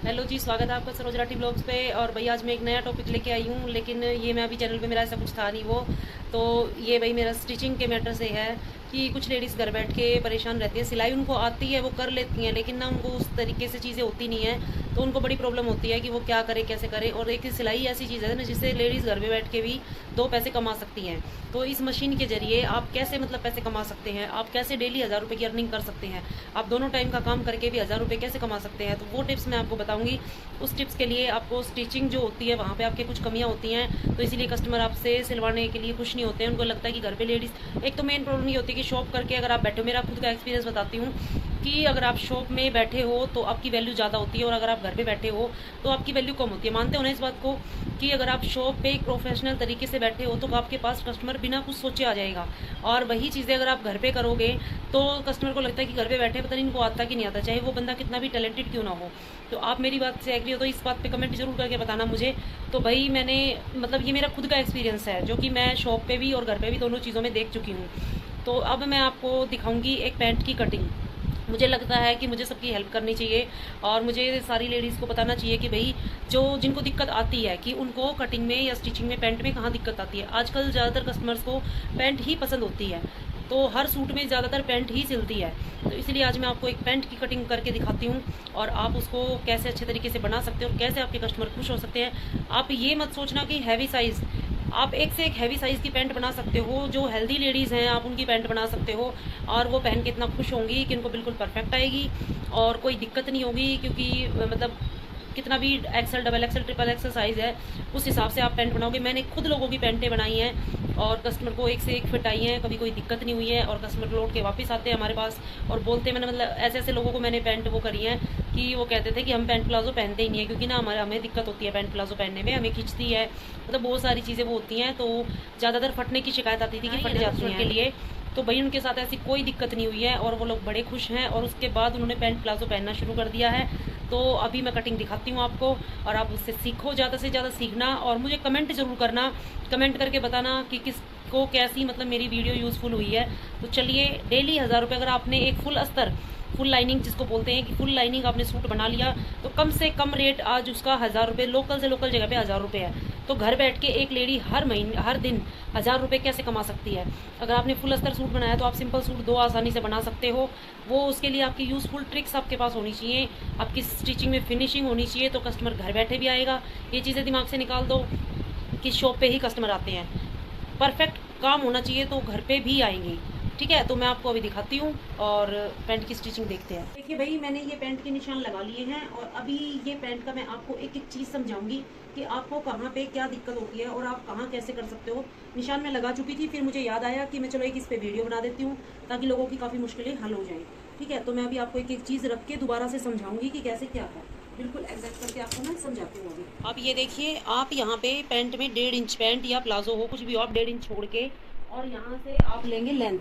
Hello जी, स्वागत है आपका सरोज राठी ब्लॉग्स पे। और भाई आज मैं एक नया टॉपिक लेके आई हूँ, लेकिन ये मैं अभी चैनल पे मेरा ऐसा कुछ था नहीं वो। तो ये भाई मेरा स्टिचिंग के मैटर से है कि कुछ लेडीज़ घर बैठ के परेशान रहती है। सिलाई उनको आती है, वो कर लेती हैं, लेकिन ना उनको उस तरीके से चीज़ें होती नहीं है, तो उनको बड़ी प्रॉब्लम होती है कि वो क्या करे कैसे करे। और एक सिलाई ऐसी चीज़ है ना जिससे लेडीज़ घर में बैठ के भी दो पैसे कमा सकती हैं। तो इस मशीन के जरिए आप कैसे मतलब पैसे कमा सकते हैं, आप कैसे डेली 1000 रुपये की अर्निंग कर सकते हैं, आप दोनों टाइम का काम करके भी 1000 रुपये कैसे कमा सकते हैं, तो वो टिप्स मैं आपको बताऊंगी। उस टिप्स के लिए आपको स्टिचिंग जो होती है वहाँ पे आपके कुछ कमियाँ होती हैं, तो इसीलिए कस्टमर आपसे सिलवाने के लिए खुश नहीं होते हैं। उनको लगता है कि घर पे लेडीज़, एक तो मेन प्रॉब्लम ये होती है कि शॉप करके अगर आप बैठे हो, मेरा खुद का एक्सपीरियंस बताती हूँ कि अगर आप शॉप में बैठे हो तो आपकी वैल्यू ज़्यादा होती है, और अगर आप घर पे बैठे हो तो आपकी वैल्यू कम होती है। मानते हो ना इस बात को कि अगर आप शॉप पे एक प्रोफेशनल तरीके से बैठे हो तो आपके पास कस्टमर बिना कुछ सोचे आ जाएगा, और वही चीज़ें अगर आप घर पे करोगे तो कस्टमर को लगता है कि घर पे बैठे पता नहीं इनको आता कि नहीं आता, चाहे वो बंदा कितना भी टैलेंटेड क्यों ना हो। तो आप मेरी बात से एग्री हो तो इस बात पे कमेंट जरूर करके बताना मुझे। तो भाई मैंने मतलब ये मेरा खुद का एक्सपीरियंस है जो कि मैं शॉप पे भी और घर पे भी दोनों चीज़ों में देख चुकी हूँ। तो अब मैं आपको दिखाऊंगी एक पैंट की कटिंग। मुझे लगता है कि मुझे सबकी हेल्प करनी चाहिए, और मुझे सारी लेडीज़ को बताना चाहिए कि भाई जो जिनको दिक्कत आती है कि उनको कटिंग में या स्टिचिंग में पैंट में कहाँ दिक्कत आती है। आजकल ज़्यादातर कस्टमर्स को पैंट ही पसंद होती है, तो हर सूट में ज़्यादातर पैंट ही सिलती है। तो इसलिए आज मैं आपको एक पैंट की कटिंग करके दिखाती हूँ, और आप उसको कैसे अच्छे तरीके से बना सकते हो और कैसे आपके कस्टमर खुश हो सकते हैं। आप ये मत सोचना कि हैवी साइज़, आप एक से एक हैवी साइज़ की पैंट बना सकते हो। जो हेल्दी लेडीज़ हैं आप उनकी पैंट बना सकते हो, और वो पहन के इतना खुश होंगी कि उनको बिल्कुल परफेक्ट आएगी और कोई दिक्कत नहीं होगी। क्योंकि मतलब कितना भी axle, double axle, triple axle size है उस हिसाब से आप पैंट बनाओगे। मैंने खुद लोगों की पैंटें बनाई हैं और कस्टमर को एक से एक फिट आई हैं, कभी कोई दिक्कत नहीं हुई है, और कस्टमर लौट के वापस आते हैं हमारे पास और बोलते हैं। मैंने मतलब ऐसे ऐसे लोगों को मैंने पैंट वो करी है कि वो कहते थे कि हम पैंट प्लाजो पहनते ही नहीं है, क्योंकि ना हमें दिक्कत होती है पैंट प्लाजो पहनने में, हमें खिंचती है, मतलब बहुत सारी चीज़ें वो होती हैं। तो ज़्यादातर फटने की शिकायत आती थी कि फट जाती है के लिए। तो भाई उनके साथ ऐसी कोई दिक्कत नहीं हुई है और वो लोग बड़े खुश हैं, और उसके बाद उन्होंने पैंट प्लाजो पहनना शुरू कर दिया है। तो अभी मैं कटिंग दिखाती हूँ आपको, और आप उससे सीखो, ज़्यादा से ज़्यादा सीखना, और मुझे कमेंट ज़रूर करना, कमेंट करके बताना कि किसको कैसी मतलब मेरी वीडियो यूज़फुल हुई है। तो चलिए, डेली 1000 रुपये अगर आपने एक फुल अस्तर, फुल लाइनिंग जिसको बोलते हैं कि फुल लाइनिंग आपने सूट बना लिया, तो कम से कम रेट आज उसका 1000 रुपये, लोकल से लोकल जगह पे 1000 रुपये है। तो घर बैठ के एक लेडी हर महीने, हर दिन 1000 रुपये कैसे कमा सकती है। अगर आपने फुल अस्तर सूट बनाया तो आप सिंपल सूट दो आसानी से बना सकते हो। वो उसके लिए आपकी यूज़फुल ट्रिक्स आपके पास होनी चाहिए, आपकी स्टिचिंग में फिनिशिंग होनी चाहिए, तो कस्टमर घर बैठे भी आएगा। ये चीज़ें दिमाग से निकाल दो कि शॉप पे ही कस्टमर आते हैं, परफेक्ट काम होना चाहिए तो घर पे भी आएंगे। ठीक है, तो मैं आपको अभी दिखाती हूँ और पैंट की स्टिचिंग देखते हैं। देखिए भाई, मैंने ये पैंट के निशान लगा लिए हैं, और अभी ये पैंट का मैं आपको एक एक चीज़ समझाऊंगी कि आपको कहाँ पे क्या दिक्कत होती है और आप कहाँ कैसे कर सकते हो। निशान मैं लगा चुकी थी, फिर मुझे याद आया कि मैं चलो एक इस पे वीडियो बना देती हूँ ताकि लोगों की काफ़ी मुश्किलें हल हो जाएं। ठीक है, तो मैं अभी आपको एक एक चीज़ रख के दोबारा से समझाऊंगी कि कैसे क्या है, बिल्कुल एग्जैक्ट करके आपको मैं समझाती हूँ अभी। अब ये देखिए, आप यहाँ पे पैंट में 1.5 इंच पैंट या प्लाजो हो कुछ भी हो, आप 1.5 इंच छोड़ के, और यहाँ से आप लेंगे लेंथ,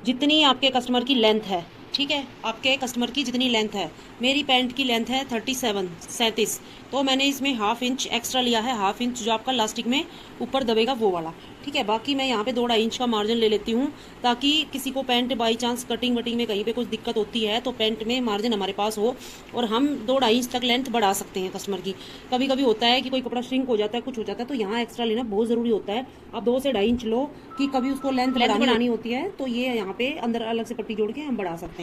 जितनी आपके कस्टमर की लेंथ है। ठीक है, आपके कस्टमर की जितनी लेंथ है। मेरी पैंट की लेंथ है 37, तो मैंने इसमें हाफ इंच एक्स्ट्रा लिया है, हाफ इंच जो आपका लास्टिक में ऊपर दबेगा वो वाला। ठीक है, बाकी मैं यहाँ पे 2-2.5 इंच का मार्जिन ले लेती हूँ, ताकि किसी को पैंट बाई चांस कटिंग वटिंग में कहीं पे कुछ दिक्कत होती है तो पैंट में मार्जिन हमारे पास हो, और हम 2-2.5 इंच तक लेंथ बढ़ा सकते हैं कस्टमर की। कभी कभी होता है कि कोई कपड़ा श्रिंक हो जाता है, कुछ हो जाता है, तो यहाँ एक्स्ट्रा लेना बहुत ज़रूरी होता है। आप 2 से 2.5 इंच लो कि कभी उसको लेंथ बढ़ानी होती है, तो ये यहाँ पे अंदर अलग से पट्टी जोड़ के हम बढ़ा सकते हैं।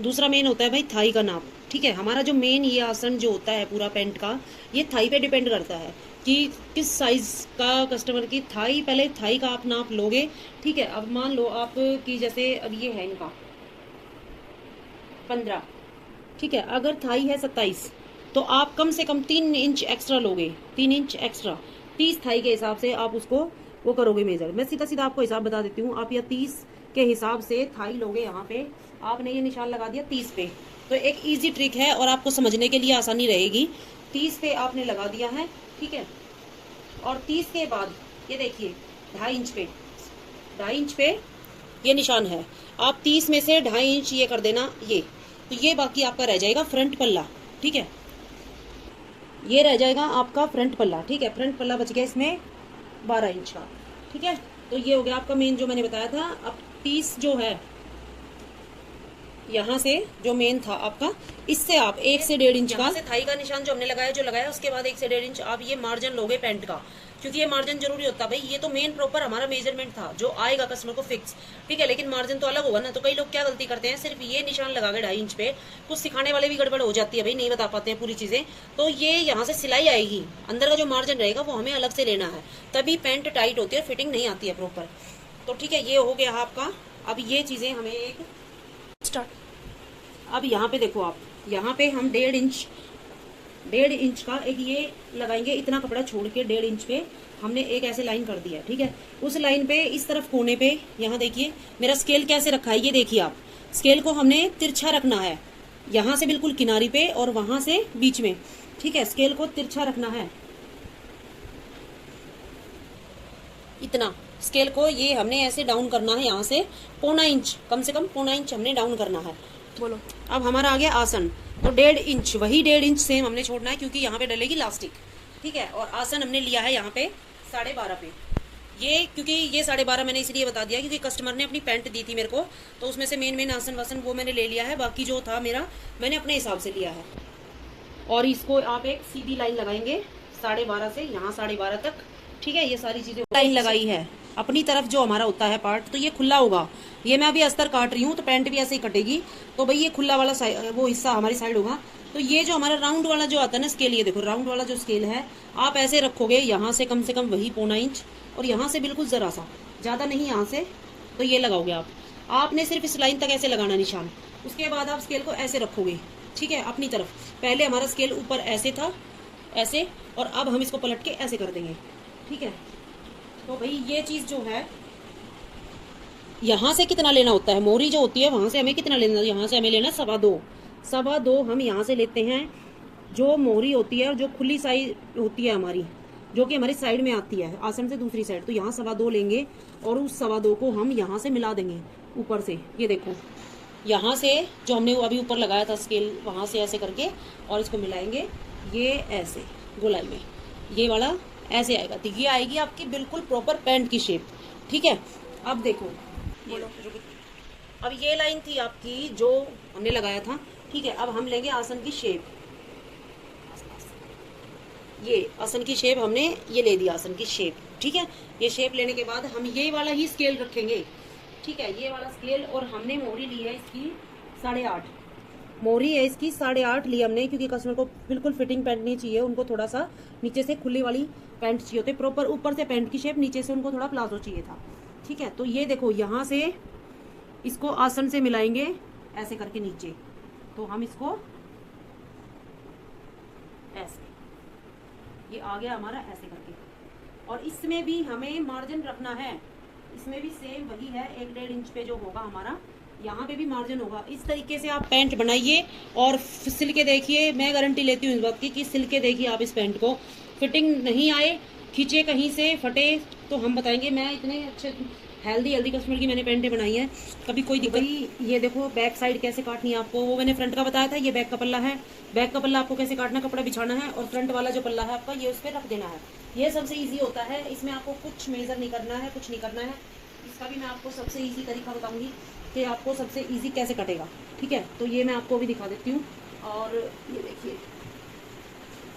दूसरा मेन होता है भाई थाई का नाप। ठीक है, हमारा जो मेन ये आसन जो होता है पूरा पैंट का, ये थाई पे डिपेंड करता है कि किस साइज का कस्टमर की थाई, पहले थाई का आप नाप लोगे। ठीक है, अब मान लो आप कि जैसे अब ये है इनका 15, ठीक है, अगर थाई है 27, तो आप कम से कम 3 इंच एक्स्ट्रा लोगे, 3 इंच एक्स्ट्रा, 30 थाई के हिसाब से आप उसको वो करोगे मेजर। मैं सीधा सीधा आपको हिसाब बता देती हूँ, आप या 30 के हिसाब से थाई लोगे। यहाँ पे आपने ये निशान लगा दिया 30 पे, तो एक इजी ट्रिक है और आपको समझने के लिए आसानी रहेगी। 30 पे आपने लगा दिया है, ठीक है, और 30 के बाद ये देखिए 2.5 इंच पे, 2.5 इंच पे ये निशान है। आप 30 में से 2.5 इंच ये कर देना, ये तो ये बाकी आपका रह जाएगा फ्रंट पल्ला। ठीक है, ये रह जाएगा आपका फ्रंट पल्ला। ठीक है, फ्रंट पल्ला बच गया इसमें 12 इंच का। ठीक है, तो ये हो गया आपका मेन जो मैंने बताया था। अब 30 जो है यहाँ से जो मेन था आपका, इससे आप 1 से 1.5 इंच का से थाई का निशान जो हमने लगाया, जो लगाया उसके बाद 1 से 1.5 इंच आप ये मार्जिन लोगे पैंट का, क्योंकि ये मार्जिन जरूरी होता है भाई। ये तो मेन प्रॉपर हमारा मेजरमेंट था जो आएगा कस्टमर को फिक्स, ठीक है, लेकिन मार्जिन तो अलग होगा ना। तो कई लोग क्या गलती करते हैं, सिर्फ ये निशान लगा के 2.5 इंच पे, कुछ सिखाने वाले भी गड़बड़ हो जाती है भाई, नहीं बता पाते हैं पूरी चीजें। तो ये यहाँ से सिलाई आएगी, अंदर का जो मार्जिन रहेगा वो हमें अलग से लेना है, तभी पैंट टाइट होती है, फिटिंग नहीं आती है प्रॉपर। तो ठीक है, ये हो गया आपका। अब ये चीजें हमें एक स्टार्ट। अब यहाँ पे देखो आप, यहाँ पे हम 1.5 इंच का एक ये लगाएंगे, इतना कपड़ा छोड़ के 1.5 इंच पे हमने एक ऐसे लाइन कर दिया, ठीक है। उस लाइन पे इस तरफ कोने पे, यहाँ देखिए मेरा स्केल कैसे रखा है, ये देखिए आप, स्केल को हमने तिरछा रखना है, यहाँ से बिल्कुल किनारी पे और वहां से बीच में, ठीक है। स्केल को तिरछा रखना है, इतना स्केल को ये हमने ऐसे डाउन करना है, यहाँ से 0.25 इंच, कम से कम 0.25 इंच हमने डाउन करना है। बोलो, अब हमारा आ गया आसन। तो 1.5 इंच, वही 1.5 इंच सेम हमने छोड़ना है, क्योंकि यहाँ पे डलेगी इलास्टिक, ठीक है। और आसन हमने लिया है यहाँ पे 12.5 पे। ये क्योंकि ये 12.5 मैंने इसलिए बता दिया क्योंकि कस्टमर ने अपनी पैंट दी थी मेरे को, तो उसमें से मेन आसन वासन वो मैंने ले लिया है, बाकी जो था मेरा मैंने अपने हिसाब से लिया है। और इसको आप एक सीधी लाइन लगाएंगे 12.5 से यहाँ 12.5 तक, ठीक है। ये सारी चीजें लाइन लगाई है अपनी तरफ, जो हमारा होता है पार्ट, तो ये खुला होगा। ये मैं अभी अस्तर काट रही हूँ तो पैंट भी ऐसे ही कटेगी, तो भाई ये खुला वाला वो हिस्सा हमारी साइड होगा। तो ये जो हमारा राउंड वाला जो आता है ना स्केल, ये देखो राउंड वाला जो स्केल है आप ऐसे रखोगे, यहाँ से कम वही 0.25 इंच, और यहाँ से बिल्कुल जरा सा, ज्यादा नहीं यहाँ से, तो ये लगाओगे आप। आपने सिर्फ इस लाइन तक ऐसे लगाना निशान, उसके बाद आप स्केल को ऐसे रखोगे, ठीक है, अपनी तरफ। पहले हमारा स्केल ऊपर ऐसे था, ऐसे, और अब हम इसको पलट के ऐसे कर देंगे, ठीक है। तो भाई ये चीज जो है, यहाँ से कितना लेना होता है, मोरी जो होती है वहां से हमें कितना लेना है, यहाँ से हमें लेना 2.25 हम यहाँ से लेते हैं। जो मोरी होती है और जो खुली साइड होती है हमारी, जो कि हमारी साइड में आती है आसन से दूसरी साइड, तो यहाँ 2.25 लेंगे और उस 2.25 को हम यहाँ से मिला देंगे ऊपर से। ये देखो, यहाँ से जो हमने अभी ऊपर लगाया था स्केल, वहां से ऐसे करके और इसको मिलाएंगे, ये ऐसे गोलाई में, ये वाला ऐसे आएगा। तो ये आएगी आपकी बिल्कुल प्रॉपर पैंट की शेप, ठीक है। अब देखो, अब ये लाइन थी आपकी जो हमने लगाया था, ठीक है। अब हम लेंगे आसन की शेप, ये आसन की शेप हमने ये ले दी, आसन की शेप, ठीक है। ये शेप लेने के बाद हम ये वाला ही स्केल रखेंगे, ठीक है, ये वाला स्केल। और हमने मोरी ली है इसकी 8.5, मोरी है इसकी 8.5 ली हमने, क्योंकि कस्टमर को बिल्कुल फिटिंग पैंट नहीं चाहिए, उनको थोड़ा सा नीचे से खुली वाली पैंट चाहिए होती है प्रॉपर, ऊपर से पैंट की शेप, नीचे से उनको थोड़ा प्लाजो चाहिए था, ठीक है। तो ये देखो, यहाँ से इसको आसन से मिलाएंगे ऐसे करके नीचे, तो हम इसको ऐसे, ये आ गया हमारा ऐसे करके। और इसमें भी हमें मार्जिन रखना है, इसमें भी सेम वही है, 1.5 इंच पे जो होगा हमारा, यहाँ पे भी मार्जिन होगा। इस तरीके से आप पैंट बनाइए और सिल के देखिए, मैं गारंटी लेती हूँ इस बात की कि सिल के देखिए आप इस पैंट को, फिटिंग नहीं आए, खींचे कहीं से, फटे, तो हम बताएंगे। मैं इतने अच्छे हेल्दी कस्टमर की मैंने पैंटें बनाई हैं, कभी कोई दिक्कत। ये देखो बैक साइड कैसे काटनी है आपको, वो मैंने फ्रंट का बताया था, ये बैक का पल्ला है, बैक का पल्ला आपको कैसे काटना, कपड़ा बिछाना है, और फ्रंट वाला जो पल्ला है आपका ये उस पर रख देना है। ये सबसे ईजी होता है, इसमें आपको कुछ मेजर नहीं करना है, कुछ नहीं करना है। इसका भी मैं आपको सबसे ईजी तरीका बताऊंगी कि आपको सबसे ईजी कैसे कटेगा, ठीक है। तो ये मैं आपको भी दिखा देती हूँ। और ये देखिए,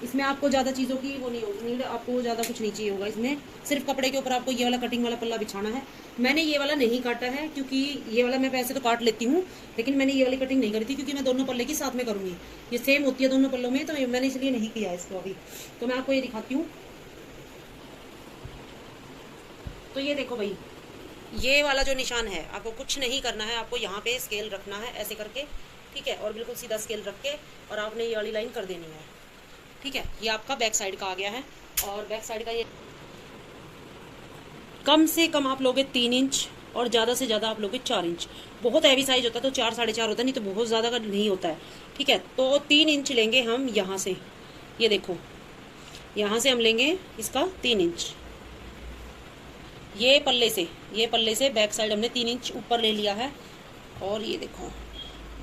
इसमें आपको ज़्यादा चीज़ों की वो नहीं होगी, आपको ज़्यादा कुछ नहीं चाहिए होगा। इसमें सिर्फ कपड़े के ऊपर आपको ये वाला कटिंग वाला पल्ला बिछाना है। मैंने ये वाला नहीं काटा है, क्योंकि ये वाला मैं पैसे तो काट लेती हूँ, लेकिन मैंने ये वाली कटिंग नहीं करी थी, क्योंकि मैं दोनों पल्ले की साथ में करूँगी, ये सेम होती है दोनों पल्लों में, तो मैंने इसलिए नहीं किया इसको अभी। तो मैं आपको ये दिखाती हूँ। तो ये देखो भाई, ये वाला जो निशान है, आपको कुछ नहीं करना है, आपको यहाँ पे स्केल रखना है ऐसे करके, ठीक है, और बिल्कुल सीधा स्केल रख के, और आपने ये वाली लाइन कर देनी है, ठीक है। ये आपका बैक साइड का आ गया है। और बैक साइड का ये कम से कम आप लोगे 3 इंच, और ज़्यादा से ज़्यादा आप लोगे 4 इंच। बहुत हैवी साइज होता है तो 4 साढ़े 4 होता है, नहीं तो बहुत ज़्यादा का नहीं होता है, ठीक है। तो 3 इंच लेंगे हम यहाँ से, ये देखो, यहाँ से हम लेंगे इसका 3 इंच, ये पल्ले से बैक साइड हमने 3 इंच ऊपर ले लिया है। और ये देखो,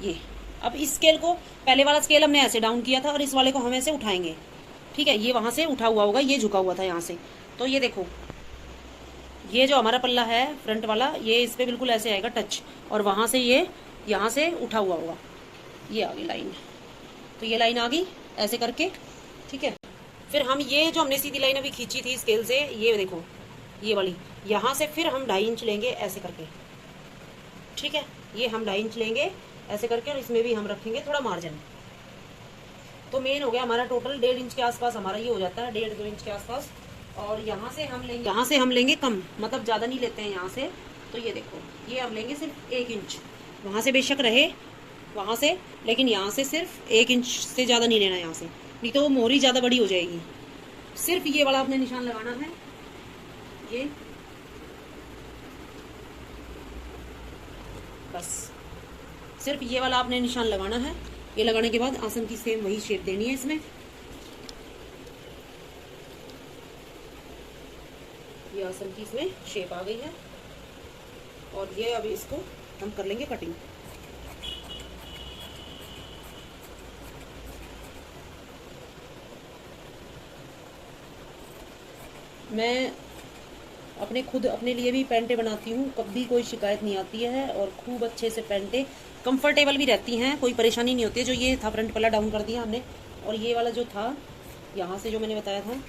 ये अब इस स्केल को, पहले वाला स्केल हमने ऐसे डाउन किया था, और इस वाले को हम ऐसे उठाएंगे, ठीक है। ये वहां से उठा हुआ होगा, ये झुका हुआ था यहाँ से, तो ये देखो, ये जो हमारा पल्ला है फ्रंट वाला, ये इस पे बिल्कुल ऐसे आएगा टच, और वहां से ये यहाँ से उठा हुआ होगा, ये आ गई लाइन। तो ये लाइन आ गई ऐसे करके, ठीक है। फिर हम ये जो हमने सीधी लाइन अभी खींची थी स्केल से, ये देखो ये वाली, यहाँ से फिर हम 2.5 इंच लेंगे ऐसे करके, ठीक है। ये हम 2.5 इंच लेंगे ऐसे करके, और इसमें भी हम रखेंगे थोड़ा मार्जिन। तो मेन हो गया हमारा टोटल 1.5 इंच के आसपास हमारा ये हो जाता है, 1.5-2 इंच के आसपास। और यहाँ से हम लेंगे कम, मतलब ज़्यादा नहीं लेते हैं यहाँ से। तो ये देखो ये हम लेंगे सिर्फ 1 इंच, वहाँ से बेशक रहे वहाँ से, लेकिन यहाँ से सिर्फ 1 इंच से ज़्यादा नहीं लेना यहाँ से, नहीं तो वो मोहरी ज़्यादा बड़ी हो जाएगी। सिर्फ ये वाला आपने निशान लगाना है, ये बस सिर्फ ये वाला आपने निशान लगाना है। ये लगाने के बाद आसन की सेम वही शेप देनी है इसमें। ये आसन की इसमें शेप आ गई है, और ये अभी इसको हम कर लेंगे कटिंग। मैं अपने लिए भी पैंटें बनाती हूँ, कभी कोई शिकायत नहीं आती है, और खूब अच्छे से पैंटें कंफर्टेबल भी रहती हैं, कोई परेशानी नहीं होती है। जो ये था फ्रंट पल्ला डाउन कर दिया हमने, और ये वाला जो था यहाँ से जो मैंने बताया था,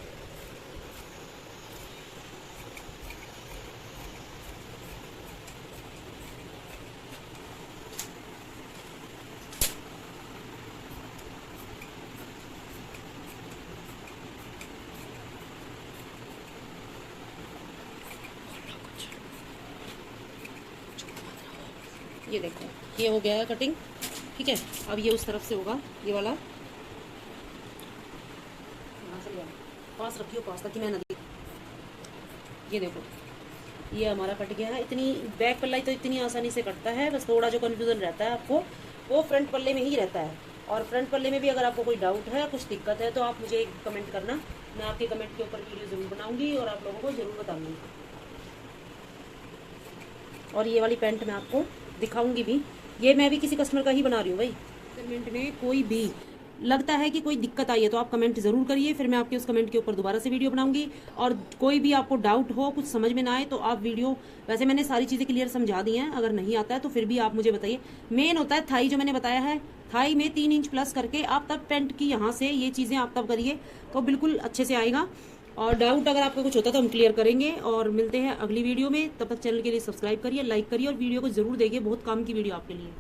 ये देखो ये हो गया है कटिंग, ठीक है। अब ये उस तरफ से होगा, ये वाला पास रखियो, पास ताकि मैं ना दिख। ये देखो ये हमारा कट गया है। इतनी बैक पल्ला तो इतनी आसानी से कटता है, बस थोड़ा जो कन्फ्यूजन रहता है आपको वो फ्रंट पल्ले में ही रहता है। और फ्रंट पल्ले में भी अगर आपको कोई डाउट है, कुछ दिक्कत है, तो आप मुझे कमेंट करना, मैं आपके कमेंट के ऊपर वीडियो जरूर बनाऊंगी और आप लोगों को जरूर बताऊंगी। और ये वाली पैंट मैं आपको दिखाऊंगी भी, ये मैं भी किसी कस्टमर का ही बना रही हूँ भाई। कमेंट में कोई भी लगता है कि कोई दिक्कत आई है तो आप कमेंट जरूर करिए, फिर मैं आपके उस कमेंट के ऊपर दोबारा से वीडियो बनाऊंगी। और कोई भी आपको डाउट हो, कुछ समझ में ना आए, तो आप वीडियो, वैसे मैंने सारी चीज़ें क्लियर समझा दी हैं, अगर नहीं आता है तो फिर भी आप मुझे बताइए। मेन होता है थाई, जो मैंने बताया है, थाई में 3 इंच प्लस करके आप तब पैंट की यहाँ से ये चीज़ें आप तब करिए तो बिल्कुल अच्छे से आएगा। और डाउट अगर आपका कुछ होता है तो हम क्लियर करेंगे। और मिलते हैं अगली वीडियो में, तब तक चैनल के लिए सब्सक्राइब करिए, लाइक करिए और वीडियो को जरूर देखिए, बहुत काम की वीडियो आपके लिए।